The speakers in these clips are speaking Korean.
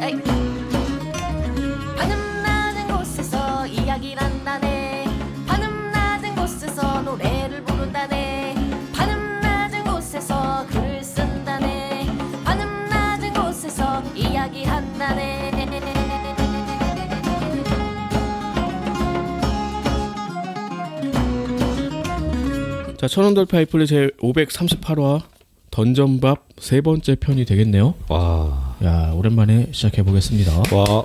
에이. 하늘 낮은 곳에서 이야기를 한다네. 하늘 낮은 곳에서 노래를 부른다네. 하늘 낮은 곳에서 글을 쓴다네. 하늘 낮은 곳에서 이야기한다네. 자, 천원돌파이플의 제 538화 던전밥 세 번째 편이 되겠네요. 와. 야, 오랜만에 시작해 보겠습니다. 와.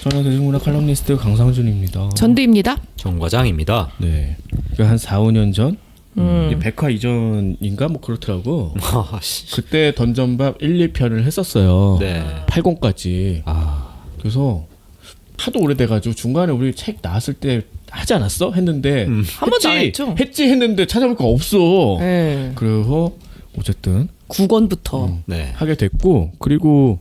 저는 대중문화 칼럼니스트 강상준입니다. 전두입니다. 정과장입니다. 네, 그러니까 한 4, 5년 전 이게 백화 이전인가 뭐 그렇더라고. 그때 던전밥 1, 2편을 했었어요. 네. 80까지. 아. 그래서 하도 오래돼가지고 중간에 우리 책 나왔을 때 하지 않았어? 했는데 한 번도 안 했죠. 했지 했는데 찾아보니까 없어. 네. 그래서 어쨌든 9권부터. 네. 하게 됐고, 그리고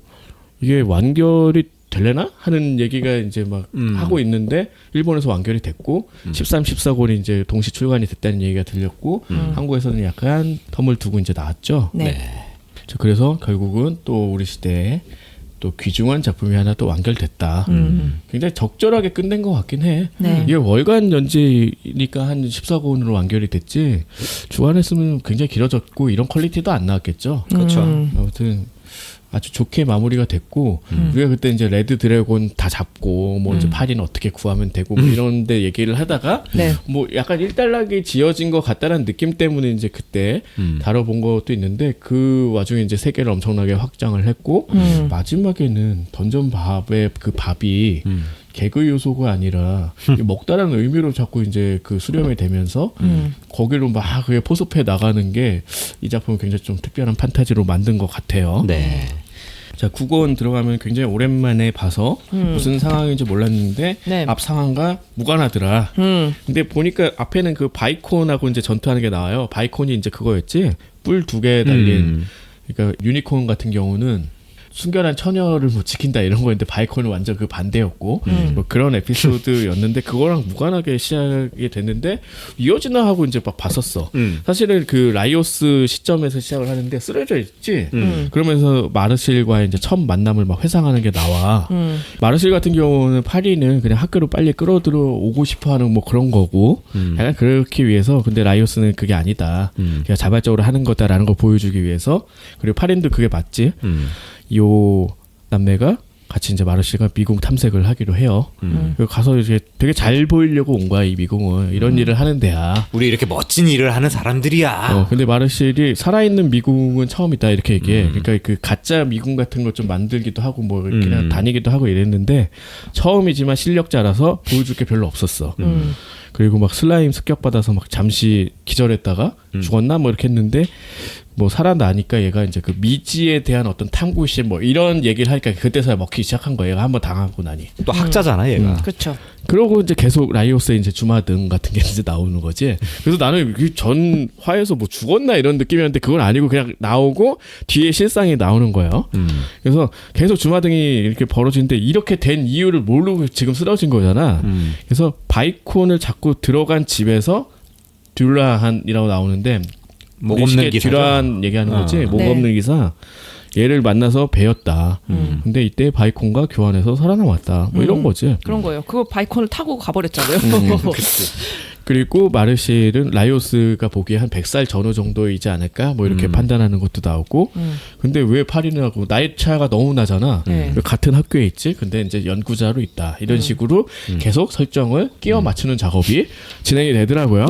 이게 완결이 되려나 하는 얘기가 이제 막 하고 있는데 일본에서 완결이 됐고 13, 14권이 이제 동시 출간이 됐다는 얘기가 들렸고 한국에서는 약간 텀을 두고 이제 나왔죠. 네. 자, 그래서 결국은 또 우리 시대에 또 귀중한 작품이 하나 또 완결됐다. 굉장히 적절하게 끝낸 것 같긴 해. 네. 이게 월간 연재니까 한 14권으로 완결이 됐지 주간했으면 굉장히 길어졌고 이런 퀄리티도 안 나왔겠죠. 그렇죠. 아무튼 아주 좋게 마무리가 됐고 우리가 그때 이제 레드 드래곤 다 잡고 뭐 이제 파리는 어떻게 구하면 되고 뭐 이런데 얘기를 하다가 네. 뭐 약간 일단락이 지어진 것 같다는 느낌 때문에 이제 그때 다뤄본 것도 있는데 그 와중에 이제 세계를 엄청나게 확장을 했고 마지막에는 던전 밥의 그 밥이 개그 요소가 아니라 먹다라는 의미로 자꾸 이제 그 수렴이 되면서 거기로 막 그게 포섭해 나가는 게 이 작품은 굉장히 좀 특별한 판타지로 만든 것 같아요. 네. 자, 9권 들어가면 굉장히 오랜만에 봐서 무슨 상황인지 몰랐는데 네. 앞 상황과 무관하더라. 근데 보니까 앞에는 그 바이콘하고 이제 전투하는 게 나와요. 바이콘이 이제 그거였지. 뿔 2개 달린. 그러니까 유니콘 같은 경우는 순결한 처녀를 뭐 지킨다 이런 거였는데 바이콘은 완전 그 반대였고 뭐 그런 에피소드였는데 그거랑 무관하게 시작이 됐는데 이어지나 하고 이제 막 봤었어. 사실은 그 라이오스 시점에서 시작을 하는데 쓰러져 있지. 그러면서 마르실과의 이제 첫 만남을 막 회상하는 게 나와. 마르실 같은 경우는 파리는 그냥 학교로 빨리 끌어들어 오고 싶어하는 뭐 그런 거고 약간 그렇기 위해서 근데 라이오스는 그게 아니다. 그냥 자발적으로 하는 거다라는 걸 보여주기 위해서 그리고 파린도 그게 맞지. 요 남매가 같이 이제 마르실과 미궁 탐색을 하기로 해요. 그리고 가서 이제 되게 잘 보이려고 온 거야 이 미궁은. 이런 일을 하는 데야. 우리 이렇게 멋진 일을 하는 사람들이야. 근데 마르실이 살아있는 미궁은 처음이다 이렇게 얘기해. 그러니까 그 가짜 미궁 같은 거 좀 만들기도 하고 뭐 그냥 다니기도 하고 이랬는데 처음이지만 실력자라서 보여줄 게 별로 없었어. 그리고 막 슬라임 습격받아서 막 잠시 기절했다가 죽었나 뭐 이렇게 했는데 뭐 살아나니까 얘가 이제 그 미지에 대한 어떤 탐구심 뭐 이런 얘기를 하니까 그때서야 먹히기 시작한 거야. 얘가 한번 당하고 나니. 또 학자잖아, 얘가. 그렇죠. 그러고 이제 계속 라이오스의 이제 주마등 같은 게 이제 나오는 거지. 그래서 나는 그 전 화에서 뭐 죽었나 이런 느낌이었는데 그건 아니고 그냥 나오고 뒤에 실상이 나오는 거예요. 그래서 계속 주마등이 이렇게 벌어지는데 이렇게 된 이유를 모르고 지금 쓰러진 거잖아. 그래서 바이콘을 자꾸 들어간 집에서 듀라한이라고 나오는데 목 없는 기사. 듀라한 얘기하는 거지. 목 네. 없는 기사. 얘를 만나서 배웠다. 근데 이때 바이콘과 교환해서 살아남았다. 뭐 이런 거지. 그런 거예요. 그거 바이콘을 타고 가버렸잖아요. 그리고 마르실은 라이오스가 보기에 한 100살 전후 정도이지 않을까 뭐 이렇게 판단하는 것도 나오고 근데 왜 파리는 하고 나이 차가 너무 나잖아. 같은 학교에 있지 근데 이제 연구자로 있다 이런 식으로 계속 설정을 끼워 맞추는 작업이 진행이 되더라고요.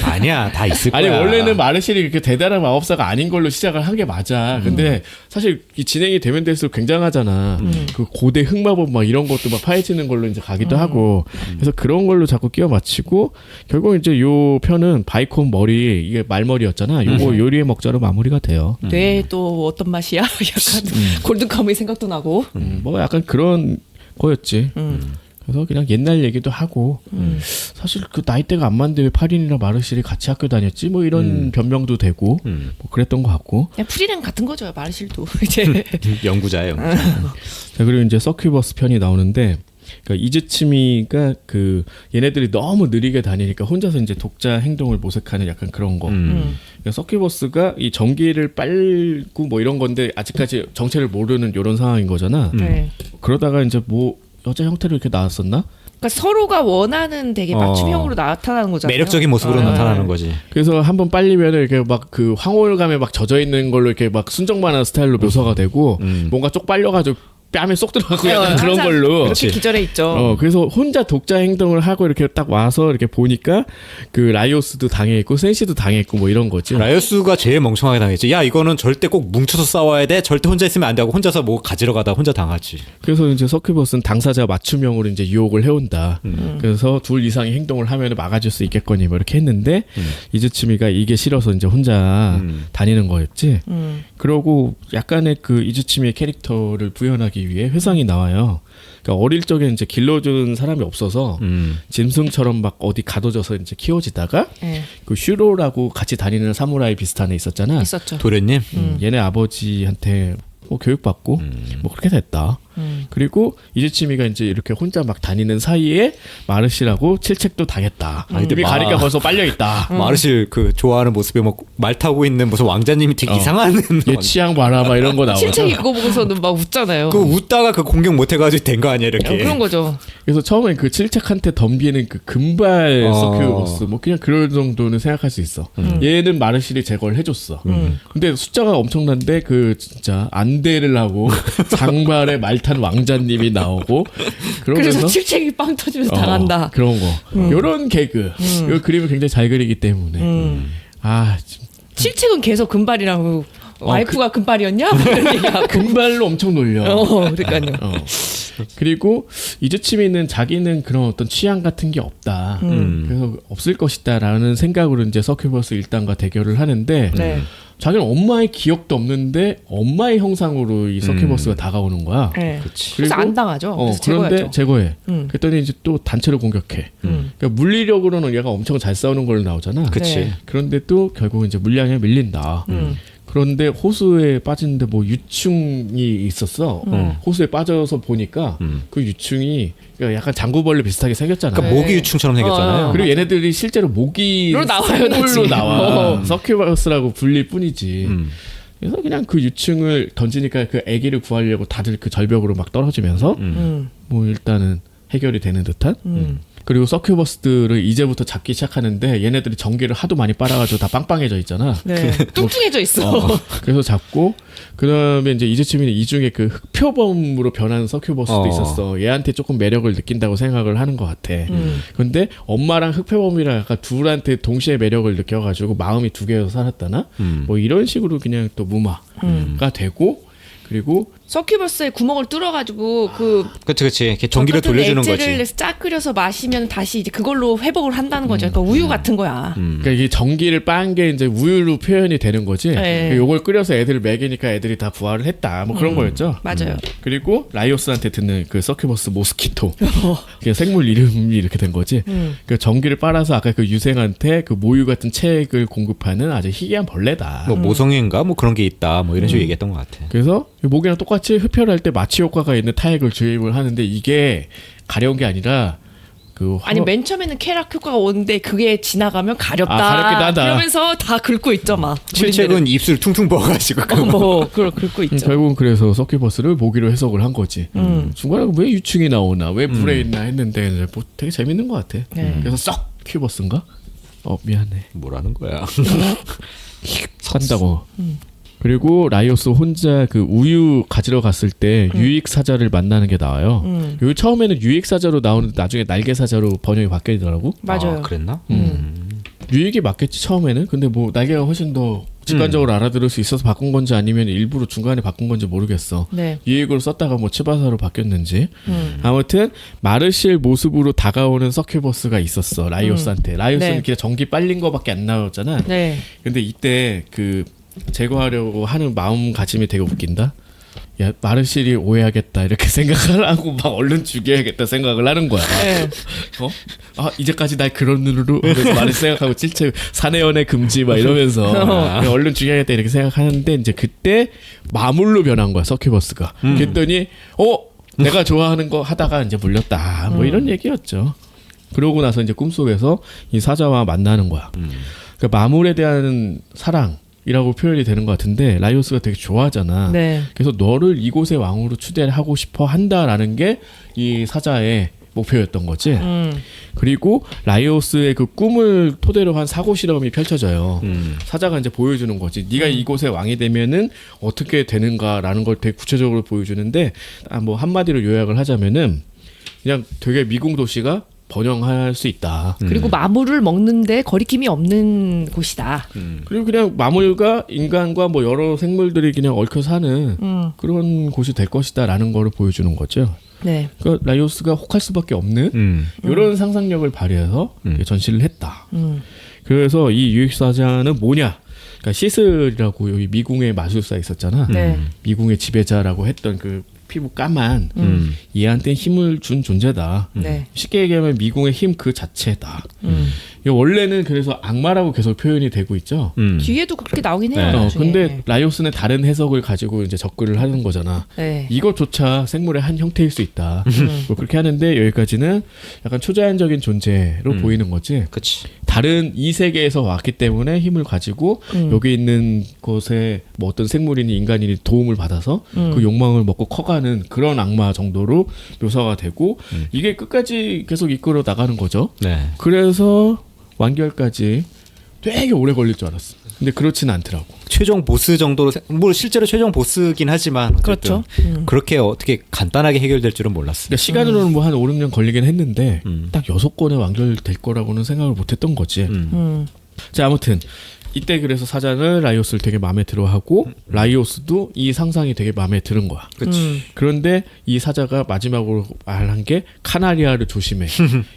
아니야, 다 있을 거야. 아니 원래는 마르실이 그렇게 대단한 마법사가 아닌 걸로 시작을 한 게 맞아. 근데 사실 이 진행이 되면 될수록 굉장하잖아. 그 고대 흑마법 막 이런 것도 막 파헤치는 걸로 이제 가기도 하고 그래서 그런 걸로 자꾸 끼워 맞추고 결국 이제 요 편은 바이콘 머리 이게 말머리였잖아. 요거 요리의 먹자로 마무리가 돼요. 뇌에 또 어떤 맛이야? 약간 골든카무이 생각도 나고. 뭐 약간 그런 거였지. 그래서 그냥 옛날 얘기도 하고 사실 그 나이대가 안 맞는데 왜 파린이랑 마르실이 같이 학교 다녔지 뭐 이런 변명도 되고 뭐 그랬던 것 같고. 그냥 프리는 같은 거죠. 마르실도 이제. 연구자예요. 연구자. 자, 그리고 이제 서큐버스 편이 나오는데 그러니까 이즈치미가 그 얘네들이 너무 느리게 다니니까 혼자서 이제 독자 행동을 모색하는 약간 그런 거. 그러니까 서큐버스가 이 전기를 빨고 뭐 이런 건데 아직까지 정체를 모르는 이런 상황인 거잖아. 네. 그러다가 이제 뭐 여자 형태로 이렇게 나왔었나? 그러니까 서로가 원하는 되게 맞춤형으로 나타나는 거잖아요. 매력적인 모습으로 나타나는 거지. 그래서 한번 빨리면 이렇게 막 그 황홀감에 막 젖어 있는 걸로 이렇게 막 순정만화 스타일로 묘사가 되고 뭔가 쪽 빨려가지고 뺨에 쏙 들어가고 약간 그런 항상 걸로. 그렇게 기절해 있죠. 그래서 혼자 독자 행동을 하고 이렇게 딱 와서 이렇게 보니까 그 라이오스도 당해있고 센시도 당했고 뭐 이런 거지. 라이오스가 제일 멍청하게 당했지. 야 이거는 절대 꼭 뭉쳐서 싸워야 돼. 절대 혼자 있으면 안 되고 혼자서 뭐 가지러 가다 혼자 당하지. 그래서 이제 서큐버스는 당사자 맞춤형으로 이제 유혹을 해온다. 그래서 둘 이상의 행동을 하면 막아줄 수 있겠거니 뭐 이렇게 했는데 이즈치미가 이게 싫어서 이제 혼자 다니는 거였지. 그러고 약간의 그 이즈치미의 캐릭터를 구현하기 위해 회상이 나와요. 그러니까 어릴 적에 이제 길러주는 사람이 없어서 짐승처럼 막 어디 가둬져서 이제 키워지다가 네. 그 슈로라고 같이 다니는 사무라이 비슷한 애 있었잖아. 있었죠. 도련님. 얘네 아버지한테 뭐 교육받고 뭐 그렇게 됐다. 그리고 이즈치미가 이제 이렇게 혼자 막 다니는 사이에 마르시라고 칠책도 당했다. 이미 가니까 벌써 빨려 있다. 마르실 그 좋아하는 모습에 막 말 타고 있는 무슨 왕자님이 되게 이상한 얘 취향 봐라 막 이런 거 나오죠. 실책이 그거 보고서는 막 웃잖아요. 그 웃다가 그 공격 못 해가지고 된 거 아니야 이렇게. 그런 거죠. 그래서 처음에 그 칠책한테 덤비는 그 금발 서큐버스 뭐 그냥 그럴 정도는 생각할 수 있어. 얘는 마르실이 제거를 해줬어. 근데 숫자가 엄청난데 그 진짜 안대를 하고 장발에 말탄 왕자님이 나오고 그래서 그러면서 칠책이 빵 터지면서 당한다. 그런 거. 요런 개그. 요 그림을 굉장히 잘 그리기 때문에. 아, 칠책은 계속 금발이라고 와이프가 금발이었냐? 이런 얘기하고. 금발로 엄청 놀려. 그러니까요. 그리고 이즈치미는 자기는 그런 어떤 취향 같은 게 없다. 그래서 없을 것이다라는 생각으로 이제 서큐버스 일당과 대결을 하는데 네. 자기는 엄마의 기억도 없는데 엄마의 형상으로 이 서큐버스가 다가오는 거야. 네. 그렇지. 그래서 안 당하죠. 그래서 그런데 제거했죠. 제거해. 그랬더니 이제 또 단체로 공격해. 그러니까 물리력으로는 얘가 엄청 잘 싸우는 걸로 나오잖아. 그치. 네. 그런데 또 결국 이제 물량에 밀린다. 그런데 호수에 빠지는데 뭐 유충이 있었어. 호수에 빠져서 보니까 그 유충이 그러니까 약간 장구벌레 비슷하게 생겼잖아. 그러니까 모기 유충처럼 생겼잖아요. 그리고 얘네들이 실제로 모기로 나와요, 나중에. 나와. 서큐버스라고 불릴 뿐이지. 그래서 그냥 그 유충을 던지니까 그 아기를 구하려고 다들 그 절벽으로 막 떨어지면서 뭐 일단은 해결이 되는 듯한. 그리고 서큐버스들을 이제부터 잡기 시작하는데 얘네들이 전기를 하도 많이 빨아가지고 다 빵빵해져 있잖아. 네. 뚱뚱해져 있어. 그래서 잡고 그다음에 이제 이즈치미는 이 중에 그 흑표범으로 변한 서큐버스도 있었어. 얘한테 조금 매력을 느낀다고 생각을 하는 것 같아. 근데 엄마랑 흑표범이랑 약간 둘한테 동시에 매력을 느껴가지고 마음이 두 개여서 살았다나 뭐 이런 식으로 그냥 또 무마가 되고 그리고 서큐버스의 구멍을 뚫어가지고 그 그치. 이렇게 전기를 돌려주는 액체를 거지. 쫙 끓여서 마시면 다시 이제 그걸로 회복을 한다는 거죠. 그러니까 우유 같은 거야. 그러니까 이게 전기를 빤 게 이제 우유로 표현이 되는 거지. 네. 그러니까 요걸 끓여서 애들을 먹이니까 애들이 다 부활을 했다. 뭐 그런 거였죠. 맞아요. 그리고 라이오스한테 듣는 그 서큐버스 모스키토. 그게 생물 이름이 이렇게 된 거지. 그 전기를 빨아서 아까 그 유생한테 그 모유 같은 체액을 공급하는 아주 희귀한 벌레다. 뭐 모성애인가 뭐 그런 게 있다. 뭐 이런 식으로 얘기했던 것 같아. 그래서 모기랑 똑같이 흡혈할 때 마취 효과가 있는 타액을 주입을 하는데 이게 가려운 게 아니라 그 아니 맨 처음에는 쾌락 효과가 오는데 그게 지나가면 가렵다. 가렵긴 하다. 그러면서 다 긁고 있죠 막. 칠책은 입술 퉁퉁 부어가지고 그걸 긁고 있죠. 결국은 그래서 서큐버스를 모기로 해석을 한 거지. 중간에 왜 유충이 나오나 왜 불에 있나 했는데 뭐 되게 재밌는 것 같아. 그래서 서큐버스인가? 미안해. 뭐라는 거야. 산다고. 그리고 라이오스 혼자 그 우유 가지러 갔을 때 유익 사자를 만나는 게 나와요. 여기 처음에는 유익 사자로 나오는데 나중에 날개 사자로 번역이 바뀌더라고. 맞아요. 아, 그랬나? 유익이 맞겠지 처음에는. 근데 뭐 날개가 훨씬 더 직관적으로 알아들을 수 있어서 바꾼 건지 아니면 일부러 중간에 바꾼 건지 모르겠어. 네. 유익으로 썼다가 뭐 치바사로 바뀌었는지. 아무튼 마르실 모습으로 다가오는 서큐버스가 있었어 라이오스한테. 라이오스는 네. 그냥 전기 빨린 거밖에 안 나왔잖아. 네. 근데 이때 그 제거하려고 하는 마음가짐이 되게 웃긴다. 야 마르실이 오해하겠다 이렇게 생각을 하고 막 얼른 죽여야겠다 생각을 하는 거야. 네. 이제까지 날 그런 눈으로 마르실 생각하고 칠체 사내연애 금지 막 이러면서 그냥 얼른 죽여야겠다 이렇게 생각하는데 이제 그때 마물로 변한 거야 서큐버스가. 그랬더니 내가 좋아하는 거 하다가 이제 물렸다. 뭐 이런 얘기였죠. 그러고 나서 이제 꿈속에서 이 사자와 만나는 거야. 그러니까 마물에 대한 사랑이라고 표현이 되는 것 같은데 라이오스가 되게 좋아하잖아. 네. 그래서 너를 이곳의 왕으로 추대하고 싶어 한다라는 게 이 사자의 목표였던 거지. 그리고 라이오스의 그 꿈을 토대로 한 사고 실험이 펼쳐져요. 사자가 이제 보여주는 거지. 네가 이곳의 왕이 되면은 어떻게 되는가라는 걸 되게 구체적으로 보여주는데 뭐 한마디로 요약을 하자면은 그냥 되게 미궁 도시가 번영할 수 있다. 그리고 마물을 먹는데 거리낌이 없는 곳이다. 그리고 그냥 마물과 인간과 뭐 여러 생물들이 그냥 얽혀 사는 그런 곳이 될 것이다라는 거를 보여주는 거죠. 네. 그러니까 라이오스가 혹할 수밖에 없는 이런 상상력을 발휘해서 전시를 했다. 그래서 이 유익사자는 뭐냐? 그러니까 시슬이라고 여기 미궁의 마술사 있었잖아. 네. 미궁의 지배자라고 했던 그 피부 까만 얘한테 힘을 준 존재다. 네. 쉽게 얘기하면 미궁의 힘 그 자체다. 이게 원래는 그래서 악마라고 계속 표현이 되고 있죠. 뒤에도 그렇게 나오긴 해요. 네. 나중에. 근데 라이오스는 다른 해석을 가지고 이제 접근을 하는 거잖아. 네. 이것조차 생물의 한 형태일 수 있다. 뭐 그렇게 하는데 여기까지는 약간 초자연적인 존재로 보이는 거지. 그치. 다른 이 세계에서 왔기 때문에 힘을 가지고 여기 있는 곳에 뭐 어떤 생물이니 인간이니 도움을 받아서 그 욕망을 먹고 커가는 그런 악마 정도로 묘사가 되고 이게 끝까지 계속 이끌어 나가는 거죠. 네. 그래서 완결까지 되게 오래 걸릴 줄 알았어. 근데 그렇지는 않더라고. 최종 보스 정도로 뭐 실제로 최종 보스긴 하지만 어쨌든 그렇죠. 그렇게 어떻게 간단하게 해결될 줄은 몰랐어. 그러니까 시간으로는 뭐 한 5, 6년 걸리긴 했는데 딱 6권에 완결될 거라고는 생각을 못 했던 거지. 자, 아무튼 이때 그래서 사자는 라이오스를 되게 마음에 들어하고 라이오스도 이 상상이 되게 마음에 드는 거야. 그치. 그런데 이 사자가 마지막으로 말한 게 카나리아를 조심해.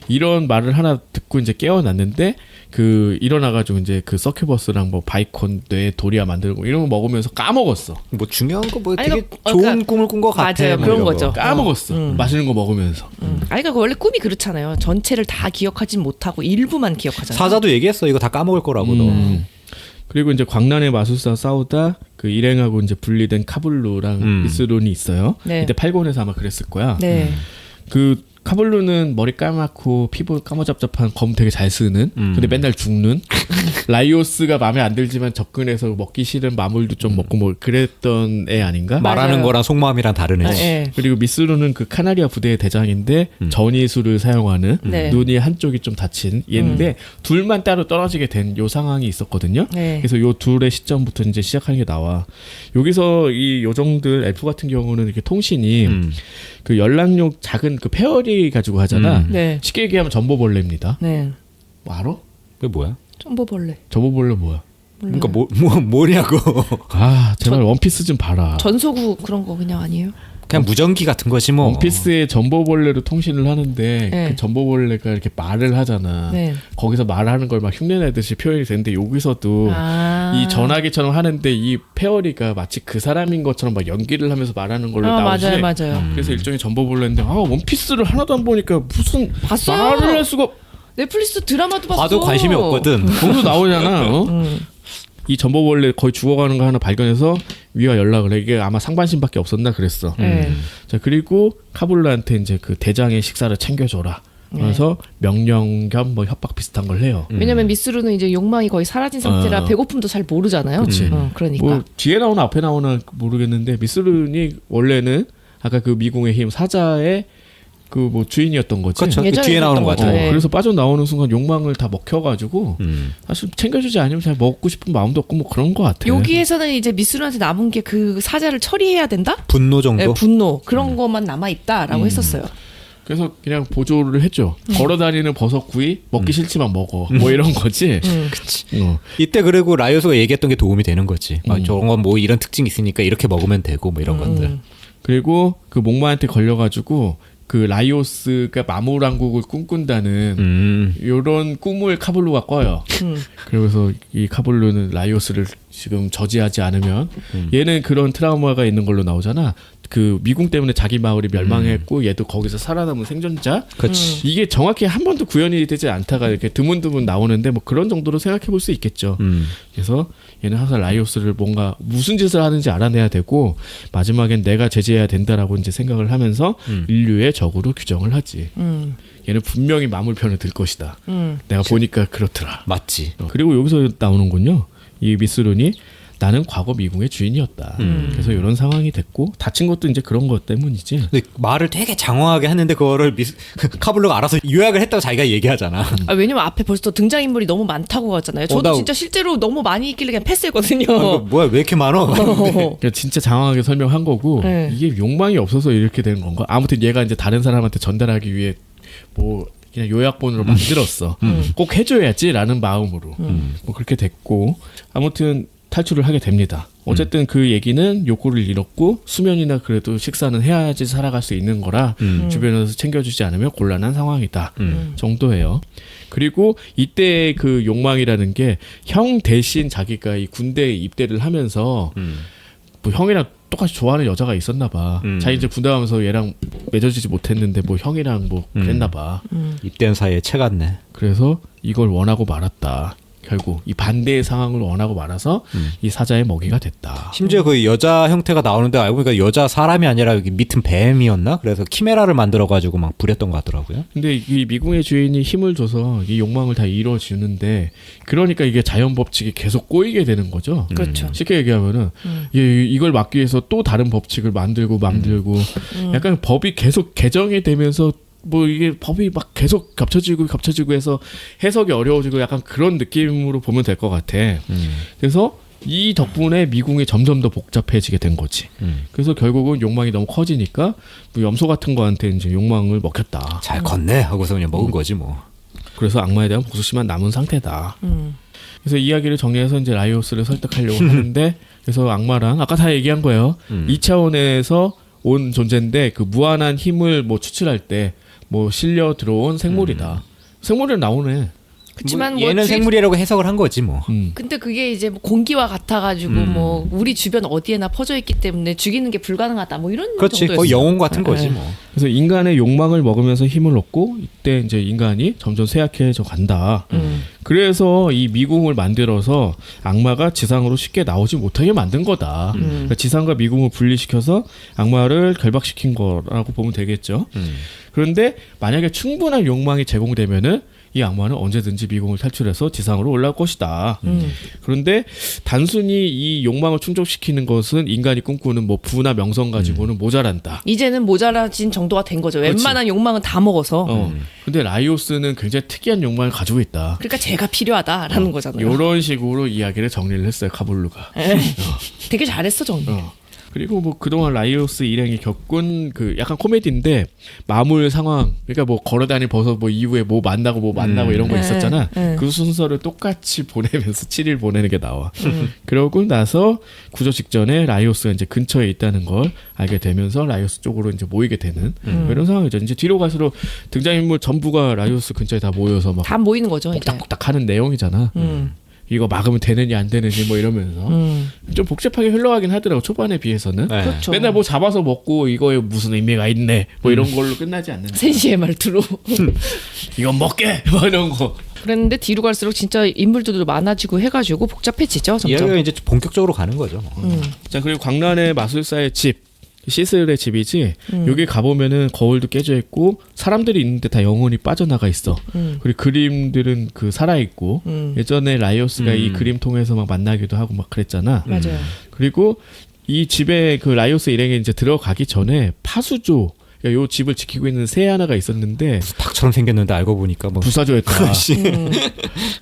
이런 말을 하나 듣고 이제 깨어났는데 그 일어나가지고 이제 그 서큐버스랑 뭐 바이콘 뇌 도리아 만들고 이런 거 먹으면서 까먹었어. 뭐 중요한 거 뭐 아니, 되게 그러니까- 좋은 꿈을 꾼 것 같아. 맞아요. 뭐 그런 이런 거. 거죠. 까먹었어. 맛있는 거 먹으면서. 아니 그러니까 원래 꿈이 그렇잖아요. 전체를 다 기억하진 못하고 일부만 기억하잖아요. 사자도 얘기했어. 이거 다 까먹을 거라고 너. 그리고 이제 광란의 마술사 싸우다 그 일행하고 이제 분리된 카블루랑 미스론이 있어요. 네. 이때 8권에서 아마 그랬을 거야. 네. 그 카블루는 머리 까맣고 피부 까무잡잡한 검 되게 잘 쓰는 근데 맨날 죽는 라이오스가 마음에 안 들지만 접근해서 먹기 싫은 마물도 좀 먹고 뭐 그랬던 애 아닌가? 말하는 맞아요. 거랑 속마음이랑 다른 아, 애지. 예. 그리고 미스루는 그 카나리아 부대의 대장인데 전이술을 사용하는 네. 눈이 한쪽이 좀 다친 얘인데 둘만 따로 떨어지게 된 요 상황이 있었거든요. 네. 그래서 요 둘의 시점부터 이제 시작하는 게 나와. 여기서 이 요정들 엘프 같은 경우는 이렇게 통신이 그 연락용 작은 그 페어리 가지고 하잖아. 네. 쉽게 얘기하면 전보벌레입니다. 네. 뭐 알아? 그게 뭐야? 점보벌레. 전보벌레 뭐야? 그러니까 뭐냐고. 아 제발 원피스 좀 봐라. 전소구 그런 거 그냥 아니에요? 그냥 무전기 같은 거지 뭐. 원피스에 전보벌레로 통신을 하는데 네. 그 전보벌레가 이렇게 말을 하잖아. 네. 거기서 말하는 걸 막 흉내내듯이 표현이 되는데 여기서도 아. 이 전화기처럼 하는데 이 페어리가 마치 그 사람인 것처럼 막 연기를 하면서 말하는 걸로 아, 나오지. 맞아요, 맞아요. 그래서 일종의 전보벌레인데 원피스를 하나도 안 보니까 무슨 봤어요. 말을 할 수가 넷플릭스 드라마도 봤어. 봐도 관심이 없거든. 거기서 나오잖아. 이 전보벌레 거의 죽어가는 거 하나 발견해서 위와 연락을 해. 이게 아마 상반신밖에 없었나 그랬어. 네. 자 그리고 카블루한테 이제 그 대장의 식사를 챙겨줘라. 그래서 명령 겸 뭐 협박 비슷한 걸 해요. 왜냐면 미스루는 이제 욕망이 거의 사라진 상태라 어. 배고픔도 잘 모르잖아요. 그치. 그러니까. 뭐 뒤에 나오나 앞에 나오나 모르겠는데 미스룬이 원래는 아까 그 미궁의 힘 사자의 그 뭐 주인이었던 거지. 그렇죠. 예전에 뒤에 나오는 거 했던 같아요. 거죠. 네. 그래서 빠져나오는 순간 욕망을 다 먹혀가지고 사실 챙겨주지 않으면 잘 먹고 싶은 마음도 없고 뭐 그런 거 같아. 여기에서는 이제 미스루한테 남은 게 그 사자를 처리해야 된다? 분노 정도. 네, 분노 그런 것만 남아 있다라고 했었어요. 그래서 그냥 보조를 했죠. 걸어다니는 버섯구이 먹기 싫지만 먹어. 뭐 이런 거지. 그치. 어. 이때 그리고 라이오스가 얘기했던 게 도움이 되는 거지. 저런 건 뭐 이런 특징이 있으니까 이렇게 먹으면 되고 뭐 이런 것들. 그리고 그 목마한테 걸려가지고 그 라이오스가 마물왕국을 꿈꾼다는 요런 꿈을 카블루가 꿔요. 그래서 이 카블루는 라이오스를 지금 저지하지 않으면 얘는 그런 트라우마가 있는 걸로 나오잖아. 그 미궁 때문에 자기 마을이 멸망했고 얘도 거기서 살아남은 생존자. 그렇지. 이게 정확히 한 번도 구현이 되지 않다가 이렇게 드문드문 나오는데 뭐 그런 정도로 생각해 볼 수 있겠죠. 그래서 얘는 항상 라이오스를 뭔가 무슨 짓을 하는지 알아내야 되고 마지막엔 내가 제재해야 된다라고 이제 생각을 하면서 인류의 적으로 규정을 하지. 얘는 분명히 마물편을 들 것이다. 내가 보니까 그렇더라. 맞지. 그리고 여기서 나오는군요. 이 미스룬이 나는 과거 미궁의 주인이었다. 그래서 이런 상황이 됐고 다친 것도 이제 그런 것 때문이지. 근데 말을 되게 장황하게 했는데 그거를 카블로가 알아서 요약을 했다고 자기가 얘기하잖아. 아, 왜냐면 앞에 벌써 등장인물이 너무 많다고 하잖아요. 저도 나- 진짜 실제로 너무 많이 있길래 그냥 패스했거든요. 이거 뭐야 왜 이렇게 많어? 그러니까 진짜 장황하게 설명한 거고 네. 이게 욕망이 없어서 이렇게 된 건가? 아무튼 얘가 이제 다른 사람한테 전달하기 위해 뭐 그냥 요약본으로 만들었어. 꼭 해줘야지라는 마음으로 뭐 그렇게 됐고 아무튼 탈출을 하게 됩니다. 어쨌든 그 얘기는 욕구를 잃었고 수면이나 그래도 식사는 해야지 살아갈 수 있는 거라 주변에서 챙겨주지 않으면 곤란한 상황이다 정도예요. 그리고 이때 그 욕망이라는 게 형 대신 자기가 이 군대에 입대를 하면서 뭐 형이랑 똑같이 좋아하는 여자가 있었나 봐. 자기 이제 군대 가면서 얘랑 맺어지지 못했는데 뭐 형이랑 뭐 그랬나 봐. 입대한 사이에 채갔네. 그래서 이걸 원하고 말았다. 결국 이 반대의 상황을 원하고 말아서 이 사자의 먹이가 됐다. 심지어 그 여자 형태가 나오는데 알고 보니까 여자 사람이 아니라 여기 밑은 뱀이었나? 그래서 키메라를 만들어가지고 막 부렸던 것 같더라고요. 근데 이 미궁의 주인이 힘을 줘서 이 욕망을 다 이루어주는데 그러니까 이게 자연 법칙이 계속 꼬이게 되는 거죠. 그렇죠. 쉽게 얘기하면은 이걸 막기 위해서 또 다른 법칙을 만들고 약간 법이 계속 개정이 되면서 뭐 이게 법이 막 계속 겹쳐지고 해서 해석이 어려워지고 약간 그런 느낌으로 보면 될 것 같아. 그래서 이 덕분에 미궁이 점점 더 복잡해지게 된 거지. 그래서 결국은 욕망이 너무 커지니까 뭐 염소 같은 거한테 이제 욕망을 먹혔다. 잘 컸네 하고서 그냥 먹은 거지 뭐. 그래서 악마에 대한 복수심만 남은 상태다. 그래서 이야기를 정리해서 이제 라이오스를 설득하려고 하는데 그래서 악마랑 아까 다 얘기한 거예요. 2차원에서 온 존재인데 그 무한한 힘을 뭐 추출할 때 뭐 실려 들어온 생물이다. 생물이 나오네. 그렇지만 뭐 얘는 주위- 생물이라고 해석을 한 거지 뭐. 근데 그게 이제 뭐 공기와 같아가지고 뭐 우리 주변 어디에나 퍼져 있기 때문에 죽이는 게 불가능하다 뭐 이런 그렇지. 정도였어요. 거의 영혼 같은 거지 네. 뭐. 그래서 인간의 욕망을 먹으면서 힘을 얻고 이때 이제 인간이 점점 쇠약해져 간다. 그래서 이 미궁을 만들어서 악마가 지상으로 쉽게 나오지 못하게 만든 거다. 그러니까 지상과 미궁을 분리시켜서 악마를 결박시킨 거라고 보면 되겠죠. 그런데 만약에 충분한 욕망이 제공되면은 이 악마는 언제든지 미궁을 탈출해서 지상으로 올라올 것이다. 그런데 단순히 이 욕망을 충족시키는 것은 인간이 꿈꾸는 뭐 부나 명성 가지고는 모자란다. 이제는 모자라진 정도가 된 거죠. 그렇지. 웬만한 욕망은 다 먹어서. 근데 라이오스는 굉장히 특이한 욕망을 가지고 있다. 그러니까 제가 필요하다라는 거잖아요. 이런 식으로 이야기를 정리를 했어요. 카블루가. 에, 되게 잘했어 정리. 그리고 뭐 그동안 라이오스 일행이 겪은 그 약간 코미디인데 마물 상황 그러니까 뭐 걸어다니 벗어 뭐 이후에 뭐 만나고 이런 거 있었잖아. 그 순서를 똑같이 보내면서 7일 보내는 게 나와. 그러고 나서 구조 직전에 라이오스가 이제 근처에 있다는 걸 알게 되면서 라이오스 쪽으로 이제 모이게 되는 뭐 이런 상황이죠. 이제 뒤로 갈수록 등장인물 전부가 라이오스 근처에 다 모여서 막 다 모이는 거죠. 이제. 꼭딱꼭딱 하는 내용이잖아. 이거 막으면 되느니 안 되느니 뭐 이러면서 좀 복잡하게 흘러가긴 하더라고 초반에 비해서는. 네. 그렇죠. 맨날 뭐 잡아서 먹고 이거에 무슨 의미가 있네 뭐 이런 걸로 끝나지 않는데 센시의 말투로. 이건 먹게 뭐 이런 거. 그랬는데 뒤로 갈수록 진짜 인물들도 많아지고 해가지고 복잡해지죠 점점. 이야기가 이제 본격적으로 가는 거죠. 뭐. 자 그리고 광란의 마술사의 집 시슬의 집이지 여기 가보면은 거울도 깨져 있고 사람들이 있는데 다 영혼이 빠져나가 있어. 그리고 그림들은 그 살아있고 예전에 라이오스가 이 그림 통해서 막 만나기도 하고 막 그랬잖아. 맞아요. 그리고 이 집에 그 라이오스 일행이 이제 들어가기 전에 파수조 그러니까 요 집을 지키고 있는 새 하나가 있었는데 닭처럼 생겼는데 알고 보니까 뭐 불사조였다.